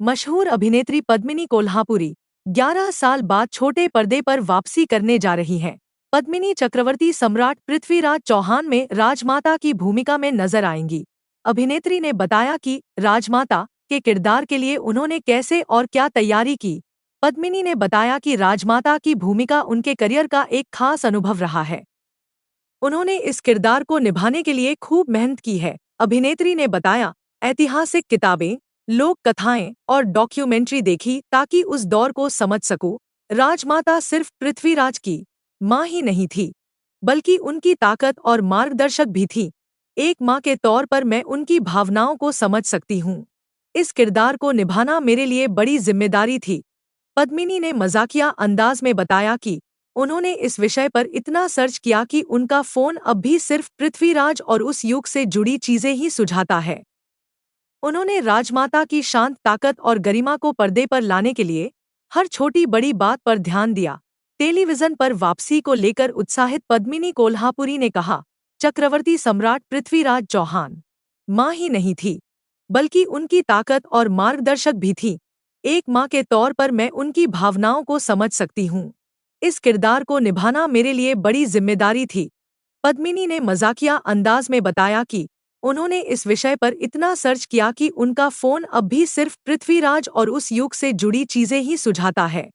मशहूर अभिनेत्री पद्मिनी कोल्हापुरी 11 साल बाद छोटे पर्दे पर वापसी करने जा रही हैं। पद्मिनी चक्रवर्ती सम्राट पृथ्वीराज चौहान में राजमाता की भूमिका में नजर आएंगी। अभिनेत्री ने बताया कि राजमाता के किरदार के लिए उन्होंने कैसे और क्या तैयारी की। पद्मिनी ने बताया कि राजमाता की भूमिका उनके करियर का एक खास अनुभव रहा है। उन्होंने इस किरदार को निभाने के लिए खूब मेहनत की है। अभिनेत्री ने बताया, ऐतिहासिक किताबें, लोक कथाएं और डॉक्यूमेंट्री देखी ताकि उस दौर को समझ सकूं। राजमाता सिर्फ पृथ्वीराज की माँ ही नहीं थी, बल्कि उनकी ताकत और मार्गदर्शक भी थी। एक माँ के तौर पर मैं उनकी भावनाओं को समझ सकती हूँ। इस किरदार को निभाना मेरे लिए बड़ी जिम्मेदारी थी। पद्मिनी ने मजाकिया अंदाज में बताया कि उन्होंने इस विषय पर इतना सर्च किया कि उनका फोन अब भी सिर्फ पृथ्वीराज और उस युग से जुड़ी चीजें ही सुझाता है। उन्होंने राजमाता की शांत ताकत और गरिमा को पर्दे पर लाने के लिए हर छोटी बड़ी बात पर ध्यान दिया। टेलीविजन पर वापसी को लेकर उत्साहित पद्मिनी कोल्हापुरी ने कहा, चक्रवर्ती सम्राट पृथ्वीराज चौहान माँ ही नहीं थी, बल्कि उनकी ताकत और मार्गदर्शक भी थी। एक माँ के तौर पर मैं उनकी भावनाओं को समझ सकती हूँ। इस किरदार को निभाना मेरे लिए बड़ी जिम्मेदारी थी। पद्मिनी ने मजाकिया अंदाज में बताया कि उन्होंने इस विषय पर इतना सर्च किया कि उनका फोन अब भी सिर्फ पृथ्वीराज और उस युग से जुड़ी चीजें ही सुझाता है।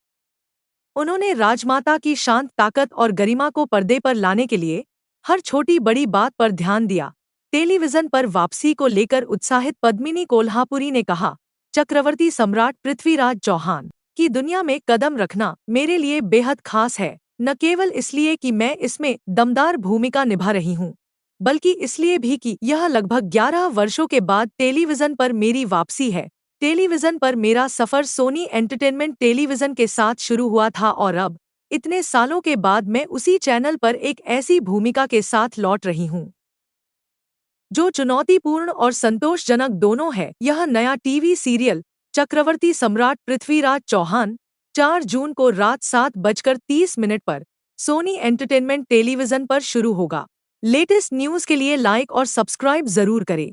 उन्होंने राजमाता की शांत ताकत और गरिमा को पर्दे पर लाने के लिए हर छोटी बड़ी बात पर ध्यान दिया। टेलीविजन पर वापसी को लेकर उत्साहित पद्मिनी कोल्हापुरी ने कहा, चक्रवर्ती सम्राट पृथ्वीराज चौहान की दुनिया में कदम रखना मेरे लिए बेहद खास है। न केवल इसलिए कि मैं इसमें दमदार भूमिका निभा रही हूँ, बल्कि इसलिए भी कि यह लगभग 11 वर्षों के बाद टेलीविजन पर मेरी वापसी है। टेलीविजन पर मेरा सफर सोनी एंटरटेनमेंट टेलीविजन के साथ शुरू हुआ था और अब इतने सालों के बाद मैं उसी चैनल पर एक ऐसी भूमिका के साथ लौट रही हूँ जो चुनौतीपूर्ण और संतोषजनक दोनों है। यह नया टीवी सीरियल चक्रवर्ती सम्राट पृथ्वीराज चौहान 4 जून को रात 7:30 पर सोनी एंटरटेनमेंट टेलीविजन पर शुरू होगा। लेटेस्ट न्यूज़ के लिए लाइक और सब्सक्राइब जरूर करें।